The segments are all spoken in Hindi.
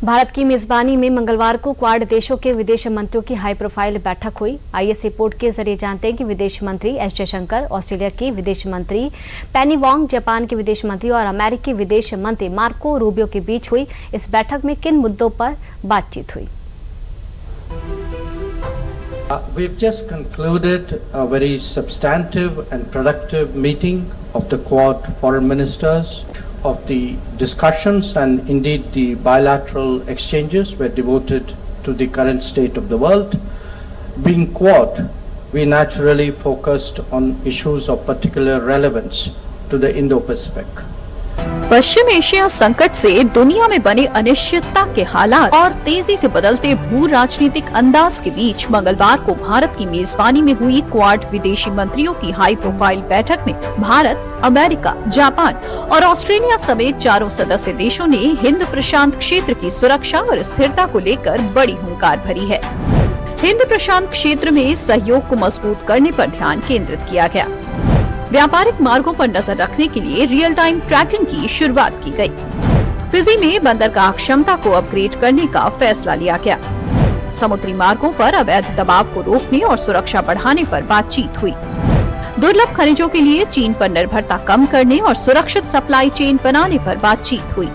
भारत की मेजबानी में मंगलवार को क्वाड देशों के विदेश मंत्रियों की हाई प्रोफाइल बैठक हुई। आईएस रिपोर्ट के जरिए जानते हैं कि विदेश मंत्री एस जयशंकर, ऑस्ट्रेलिया के विदेश मंत्री पेनी वांग, जापान के विदेश मंत्री और अमेरिकी विदेश मंत्री मार्को रूबियो के बीच हुई। इस बैठक में किन मुद्दों पर बातचीत हुई? We've just concluded a very substantive and productive meeting of the Quad foreign ministers. Of the discussions and indeed the bilateral exchanges were devoted to the current state of the world. Being Quad, we naturally focused on issues of particular relevance to the Indo-Pacific. Paschim Asia संकट से दुनिया में बने अनिश्चितता के हालात और तेजी से बदलते भू राजनीतिक अंदाज के बीच मंगलवार को भारत की मेजबानी में हुई क्वाड विदेशी मंत्रियों की हाई प्रोफाइल बैठक में भारत, अमेरिका, जापान और ऑस्ट्रेलिया समेत चारों सदस्य देशों ने हिंद प्रशांत क्षेत्र की सुरक्षा और स्थिरता को लेकर बड़ी हुंकार भरी है। हिंद प्रशांत क्षेत्र में सहयोग को मजबूत करने पर ध्यान केंद्रित किया गया। व्यापारिक मार्गों पर नजर रखने के लिए रियल टाइम ट्रैकिंग की शुरुआत की गई। फिजी में बंदरगाह क्षमता को अपग्रेड करने का फैसला लिया गया। समुद्री मार्गों पर अवैध दबाव को रोकने और सुरक्षा बढ़ाने पर बातचीत हुई। दुर्लभ खनिजों के लिए चीन पर निर्भरता कम करने और सुरक्षित सप्लाई चेन बनाने पर बातचीत हुई।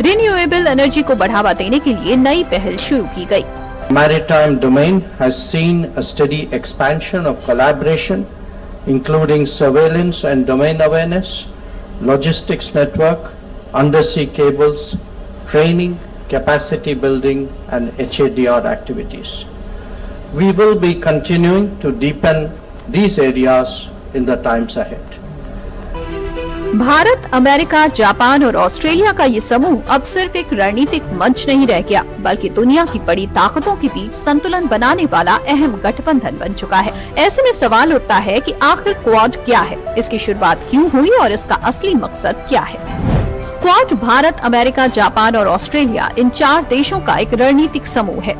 रिन्यूएबल एनर्जी को बढ़ावा देने के लिए नई पहल शुरू की गई। Maritime domain has seen a steady expansion of collaboration, including surveillance and domain awareness, logistics network, undersea cables, training, capacity building and HADR activities. We will be continuing to deepen these areas in the times ahead. Bharat, America, Japan और ऑस्ट्रेलिया का ये समूह अब सिर्फ एक रणनीतिक मंच नहीं रह गया, बल्कि दुनिया की बड़ी ताकतों के बीच संतुलन बनाने वाला अहम गठबंधन बन चुका है। ऐसे में सवाल उठता है कि आखिर क्वाड क्या है, इसकी शुरुआत क्यों हुई और इसका असली मकसद क्या है? क्वाड भारत, अमेरिका, जापान और ऑस्ट्रेलिया इन 4 देशों का एक रणनीतिक समूह है।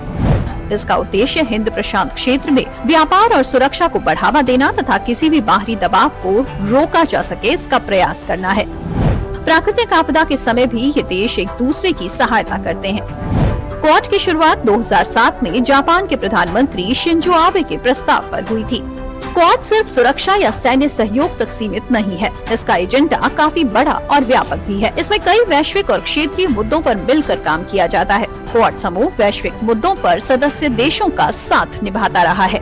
इसका उद्देश्य हिंद प्रशांत क्षेत्र में व्यापार और सुरक्षा को बढ़ावा देना तथा किसी भी बाहरी दबाव को रोका जा सके, इसका प्रयास करना है। प्राकृतिक आपदा के समय भी ये देश एक दूसरे की सहायता करते हैं। क्वाड की शुरुआत 2007 में जापान के प्रधानमंत्री शिंजो आबे के प्रस्ताव पर हुई थी। क्वाड सिर्फ सुरक्षा या सैन्य सहयोग तक सीमित नहीं है, इसका एजेंडा काफी बड़ा और व्यापक भी है। इसमें कई वैश्विक और क्षेत्रीय मुद्दों पर मिलकर काम किया जाता है। क्वाड समूह वैश्विक मुद्दों पर सदस्य देशों का साथ निभाता रहा है।